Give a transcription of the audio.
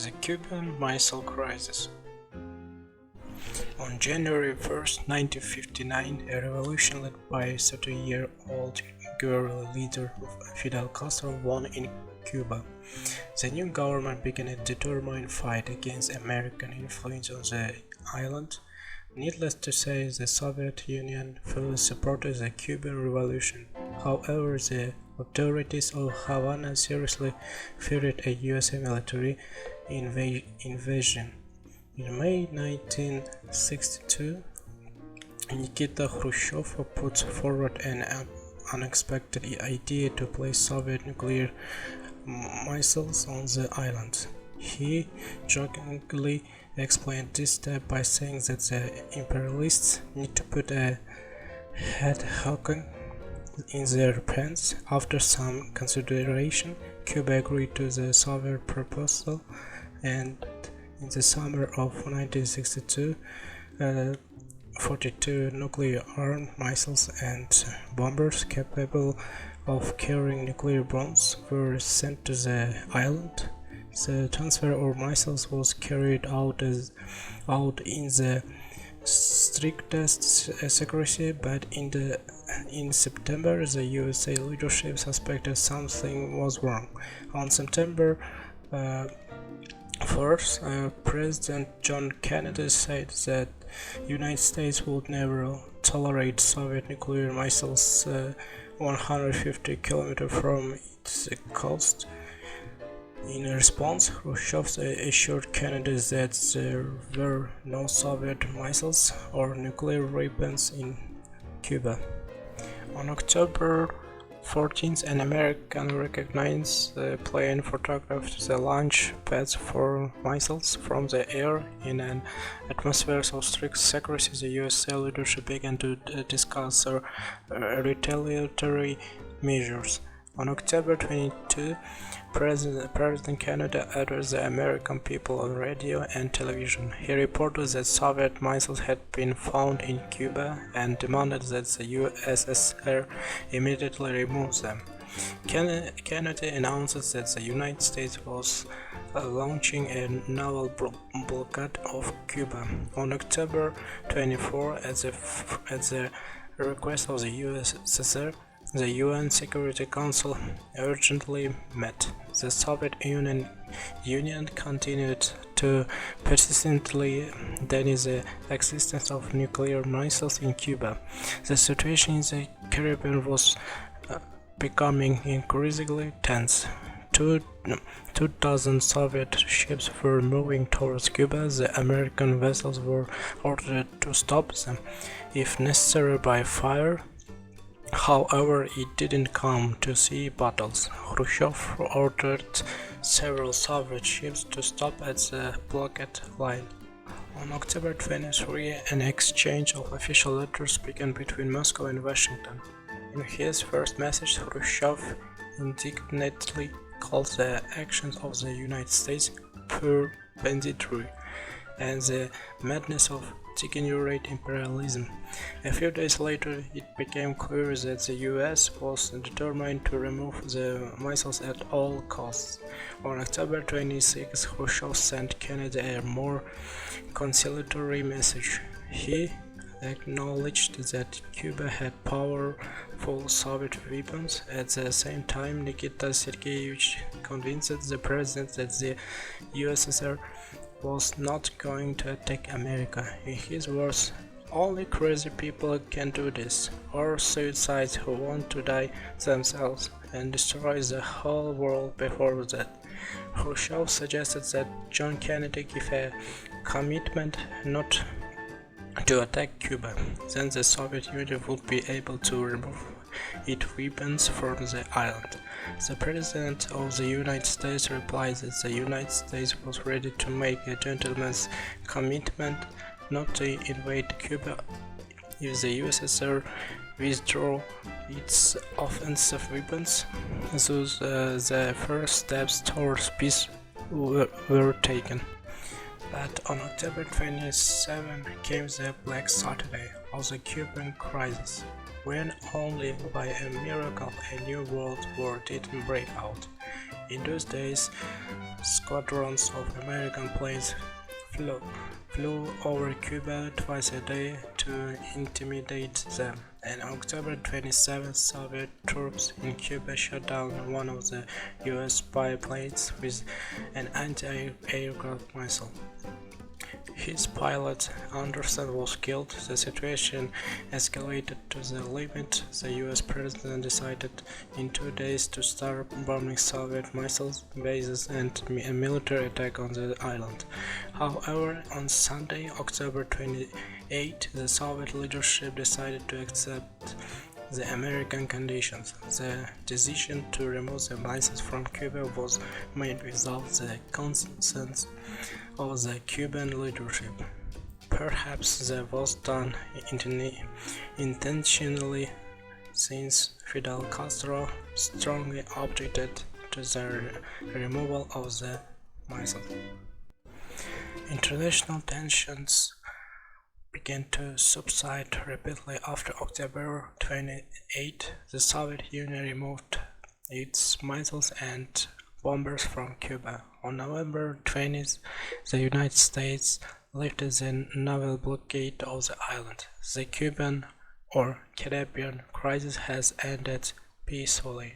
The Cuban Missile Crisis. On January 1st, 1959, a revolution led by 30-year-old guerrilla leader Fidel Castro won in Cuba. The new government began a determined fight against American influence on the island. Needless to say, the Soviet Union fully supported the Cuban Revolution. However, the authorities of Havana seriously feared a US military invasion. In May 1962, Nikita Khrushchev put forward an unexpected idea to place Soviet nuclear missiles on the island. He jokingly explained this step by saying that the imperialists need to put a head-hocking in their pants. After some consideration, Cuba agreed to the Soviet proposal, and in the summer of 1962, 42 nuclear-armed missiles and bombers capable of carrying nuclear bombs were sent to the island. The transfer of missiles was carried out in the strictest secrecy, but in September, the USA leadership suspected something was wrong. On September 1st, President John Kennedy said that the United States would never tolerate Soviet nuclear missiles 150 kilometers from its coast. In response, Khrushchev assured Kennedy that there were no Soviet missiles or nuclear weapons in Cuba. On October 14th, an American recognized plane photographed the launch pads for missiles from the air. In an atmosphere of strict secrecy, the USA leadership began to discuss retaliatory measures. On October 22, President Kennedy addressed the American people on radio and television. He reported that Soviet missiles had been found in Cuba and demanded that the USSR immediately remove them. Kennedy announced that the United States was launching a naval blockade of Cuba. On October 24, at the request of the USSR, the UN Security Council urgently met. The Soviet Union continued to persistently deny the existence of nuclear missiles in Cuba. The situation in the Caribbean was becoming increasingly tense. 2,000 Soviet ships were moving towards Cuba. The American vessels were ordered to stop them, if necessary by fire. However, it didn't come to sea battles. Khrushchev ordered several Soviet ships to stop at the blockade line. On October 23, an exchange of official letters began between Moscow and Washington. In his first message, Khrushchev indignantly called the actions of the United States pure banditry and the madness of degenerate imperialism. A few days later, it became clear that the US was determined to remove the missiles at all costs. On October 26, Khrushchev sent Kennedy a more conciliatory message. He acknowledged that Cuba had powerful Soviet weapons. At the same time, Nikita Sergeyevich convinced the president that the USSR was not going to attack America. In his words, "Only crazy people can do this, or suicides who want to die themselves and destroy the whole world before that." Khrushchev suggested that John Kennedy give a commitment not to attack Cuba. Then the Soviet Union would be able to remove its weapons from the island. The President of the United States replied that the United States was ready to make a gentleman's commitment not to invade Cuba if the USSR withdrew its offensive weapons. Thus, the first steps towards peace were taken. But on October 27 came the Black Saturday of the Cuban crisis, when only by a miracle a new world war didn't break out. In those days, squadrons of American planes flew over Cuba twice a day to intimidate them. On October 27, Soviet troops in Cuba shot down one of the US biplanes with an anti-aircraft missile. His pilot, Anderson, was killed. The situation escalated to the limit. The US president decided in 2 days to start bombing Soviet missile bases and a military attack on the island. However, on Sunday, October 28, the Soviet leadership decided to accept the American conditions. The decision to remove the missiles from Cuba was made without the consent of the Cuban leadership. Perhaps that was done intentionally, since Fidel Castro strongly objected to the removal of the missiles. International tensions began to subside rapidly after October 28. The Soviet Union removed its missiles and bombers from Cuba. On November 20th, the United States lifted the naval blockade of the island. The Cuban or Caribbean crisis has ended peacefully.